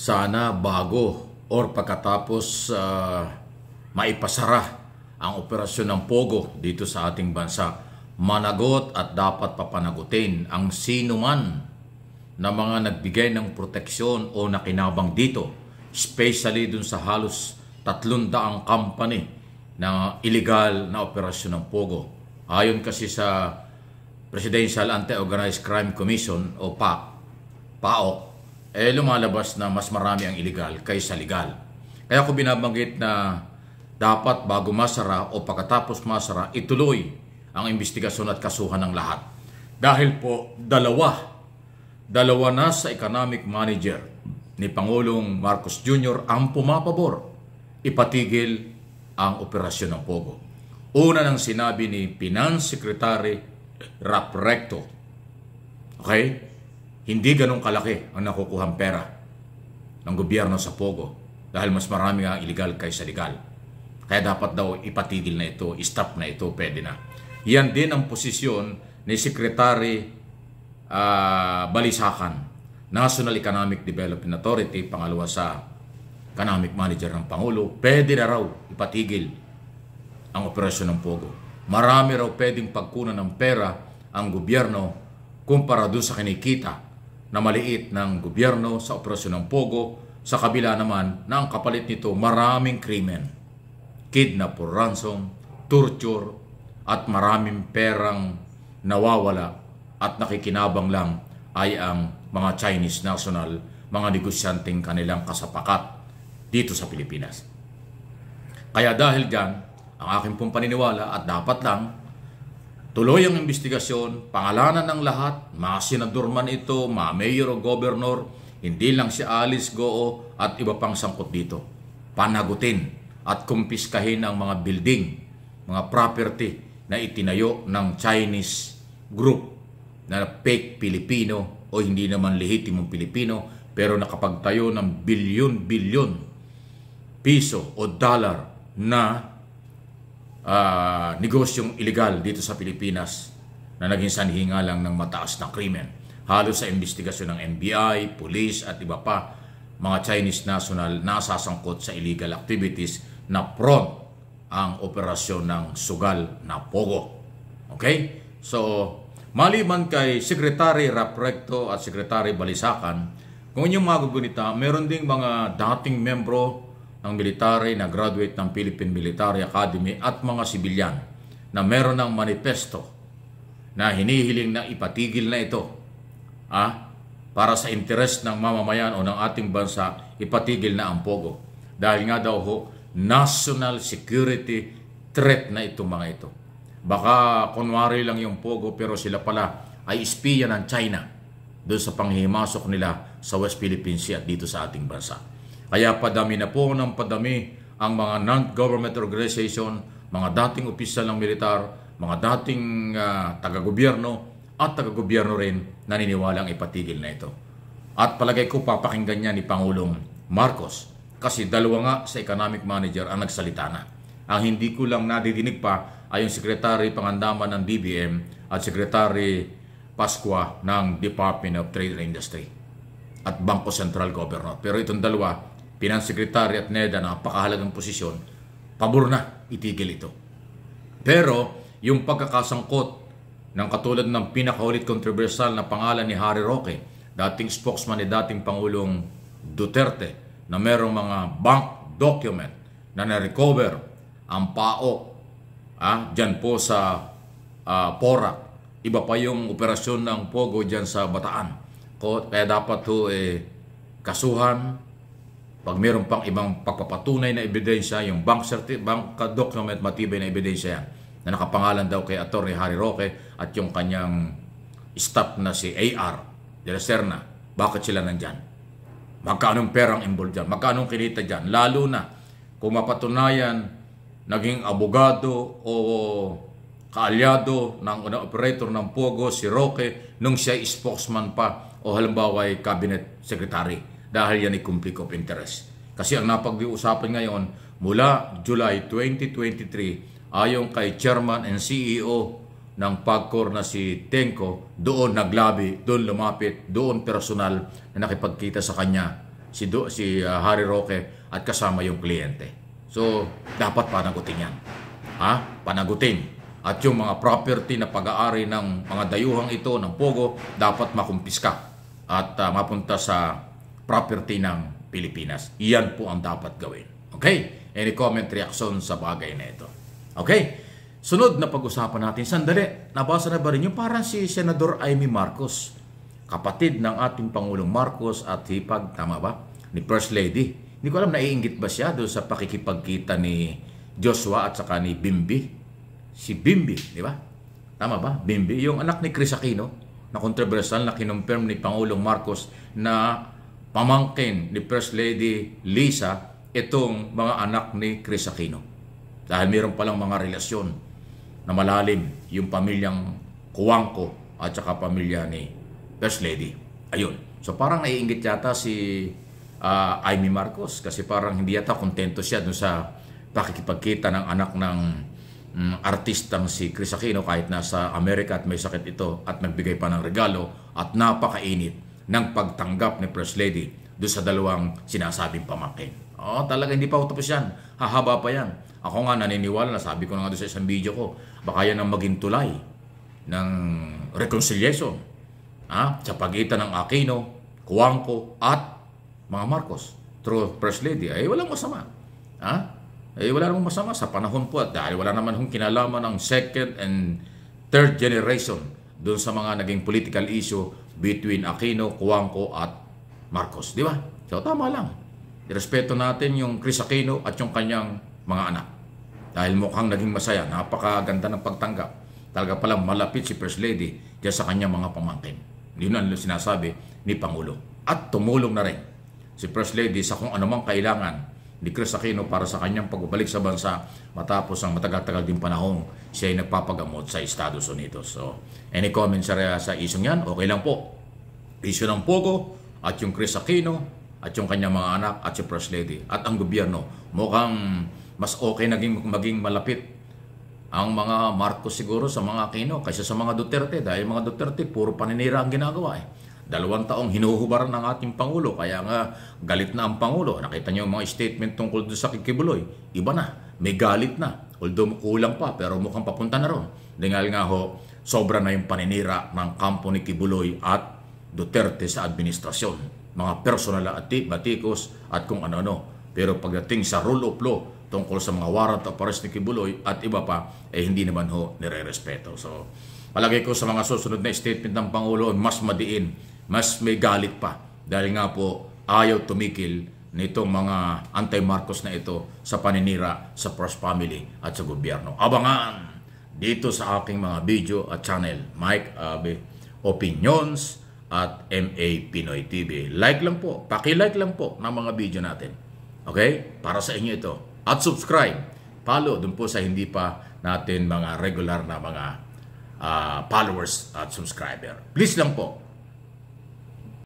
sana bago or pagkatapos maipasara ang operasyon ng Pogo dito sa ating bansa, managot at dapat papanagutin ang sino man na mga nagbigay ng proteksyon o nakinabang dito, especially dun sa halos 300 company na illegal na operasyon ng Pogo. Ayon kasi sa Presidential Anti-Organized Crime Commission o PAOK, lumalabas na mas marami ang illegal kaysa legal. Kaya ko binabanggit na dapat bago masara o pagkatapos masara, ituloy ang investigasyon at kasuhan ng lahat. Dahil po, dalawa na sa economic manager ni Pangulong Marcos Jr. ang pumapabor ipatigil ang operasyon ng Pogo. Una nang sinabi ni Finance Secretary Rap Recto, okay? Hindi ganun kalaki ang nakukuhang pera ng gobyerno sa Pogo dahil mas marami nga illegal kaysa legal. Kaya dapat daw ipatigil na ito, stop na ito, pwede na. Yan din ang posisyon ni Secretary Balisacan, National Economic Development Authority, pangalawa sa Economic Manager ng Pangulo. Pwede na raw ipatigil ang operasyon ng Pogo. Marami raw pwedeng pagkunan ng pera ang gobyerno kumpara doon sa kinikita na maliit ng gobyerno sa operasyon ng Pogo, sa kabila naman na ang kapalit nito maraming krimen, kidnap or ransom, torture, at maraming perang nawawala at nakikinabang lang ay ang mga Chinese national, mga negosyanteng kanilang kasapakat dito sa Pilipinas. Kaya dahil dyan, ang aking pong paniniwala at dapat lang, tuloy ang investigasyon, pangalanan ng lahat, mga senador man ito, mga mayor o governor, hindi lang si Alice Goo at iba pang sangkot dito. Panagutin at kumpiskahin ang mga building, mga property na itinayo ng Chinese group na fake Pilipino o hindi naman lehitimong Pilipino pero nakapagtayo ng bilyon-bilyon piso o dollar na negosyong illegal dito sa Pilipinas na naging sanhi nga lang ng mataas na krimen. Halos sa investigasyon ng NBI, police at iba pa, mga Chinese national nasasangkot sa illegal activities na front ang operasyon ng sugal na Pogo. Okay? So, maliban kay Secretary Rap Recto at Secretary Balisacan, kung inyong magugunita, meron ding mga dating membro ng military na graduate ng Philippine Military Academy at mga sibilyan na meron ng manifesto na hinihiling na ipatigil na ito para sa interes ng mamamayan o ng ating bansa, ipatigil na ang Pogo. Dahil nga daw national security threat na itong mga ito. Baka kunwari lang yung Pogo pero sila pala ay espiya ng China doon sa panghihimasok nila sa West Philippine Sea at dito sa ating bansa. Kaya padami na po ng padami ang mga non-government organization, mga dating opisyal ng militar, mga dating taga-gobyerno at taga-gobyerno rin naniniwalang ipatigil na ito. At palagay ko papakinggan niya ni Pangulong Marcos kasi dalawa nga sa economic manager ang nagsalita na. Ang hindi ko lang nadidinig pa ay yung Secretary Pangandaman ng DBM at Secretary Pascua ng Department of Trade and Industry at Bangko Sentral Governor. Pero itong dalawa, Finance Secretary at NEDA, na napakahalagang posisyon, pabor na itigil ito. Pero yung pagkakasangkot ng katulad ng pinakaulit controversial na pangalan ni Harry Roque, dating spokesman ni dating Pangulong Duterte, na merong mga bank document na na-recover ang PAOK dyan po sa Porac. Iba pa yung operasyon ng Pogo dyan sa Bataan. Kaya dapat kasuhan. Pag mayroon pang ibang pagpapatunay na ebidensya, yung bank document, matibay na ebidensya yan, na nakapangalan daw kay Atty. Harry Roque at yung kanyang staff na si A.R. de la Serna, bakit sila nandyan? Magkaanong perang involved dyan? Magkaanong kinita dyan? Lalo na kung mapatunayan naging abogado o kaalyado ng operator ng Pogo si Roque nung siya spokesman pa o halimbawa ay cabinet secretary, dahil yan ay conflict of interest. Kasi ang napag-uusapan ngayon mula July 2023 ayon kay Chairman and CEO ng PAGCOR na si Tenko, doon naglabi, doon lumapit, doon personal na nakipagkita sa kanya si Harry Roque at kasama yung kliyente. So, dapat panagutin yan. Panagutin. At yung mga property na pag-aari ng mga dayuhang ito, ng Pogo, dapat makumpiska at mapunta sa property ng Pilipinas. Iyan po ang dapat gawin. Okay? Any comment, reaction sa bagay na ito? Okay? Sunod na pag-usapan natin. Sandali, nabasa na ba rin yung parang si Senador Amy Marcos, kapatid ng ating Pangulong Marcos at hipag, tama ba? Ni First Lady. Hindi ko alam, naiinggit ba siya doon sa pakikipagkita ni Joshua at saka ni Bimbi? Si Bimbi, di ba? Tama ba? Bimbi, yung anak ni Chris Aquino, na controversial na kinumpirm ni Pangulong Marcos na pamangkin ni First Lady Lisa itong mga anak ni Chris Aquino. Dahil mayroon palang mga relasyon na malalim yung pamilyang Cuangco at saka pamilya ni First Lady. Ayun. So parang naiinggit yata si Amy Marcos kasi parang hindi yata kontento siya dun sa pakikipagkita ng anak ng artistang si Chris Aquino kahit nasa Amerika at may sakit ito at nagbigay pa ng regalo at napakainit ng pagtanggap ni First Lady doon sa dalawang sinasabing pamangkin. Talaga hindi pa tapos yan. Hahaba pa yan. Ako nga naniniwala na sabi ko na nga doon sa isang video ko, baka yan ang maging tulay ng reconciliation sa pagitan ng Aquino, Cuangco at mga Marcos through First Lady. Walang masama. Wala namang masama sa panahon po at dahil wala naman hong kinalaman ng second and third generation doon sa mga naging political issue between Aquino, Cuangco at Marcos. Di ba? So tama lang. Irespeto natin yung Chris Aquino at yung kanyang mga anak. Dahil mukhang naging masaya, napakaganda ng pagtanggap. Talaga palang malapit si First Lady dyan sa kanyang mga pamangkin. Yun ang sinasabi ni Pangulo. At tumulong na rin si First Lady sa kung anumang kailangan ni Chris Aquino para sa kanyang pagbabalik sa bansa matapos ang matagal-tagal din panahon siya ay nagpapagamot sa Estados Unidos. So, any comments sa isyong yan? Okay lang po. Issue ng Pogo at yung Chris Aquino at yung kanyang mga anak at si First Lady at ang gobyerno mukhang mas okay maging malapit ang mga Marcos siguro sa mga Aquino kaysa sa mga Duterte dahil mga Duterte puro paninira ang ginagawa 2 taong hinuhubaran ng ating Pangulo kaya nga galit na ang Pangulo. Nakita niyo yung mga statement tungkol doon sa Kibuloy. Iba na, may galit na. Although kulang pa pero mukhang papunta na ron. Dahil nga sobra na yung paninira ng kampo ni Kibuloy at Duterte sa administrasyon. Mga personal at batikos at kung ano-ano. Pero pagdating sa rule of law tungkol sa mga warrant of arrest ni Kibuloy at iba pa, hindi naman nire-respeto. So, palagay ko sa mga susunod na statement ng Pangulo, mas madiin, mas may galit pa. Dahil nga po, ayaw tumikil nitong mga anti-Marcos na ito sa paninira sa First Family at sa gobyerno. Abangan dito sa aking mga video at channel, Mike Abe Opinions at MA Pinoy TV. Like lang po, paki-like lang po ng mga video natin. Okay? Para sa inyo ito. At subscribe. Follow dun po sa hindi pa natin mga regular na mga followers at subscriber. Please lang po.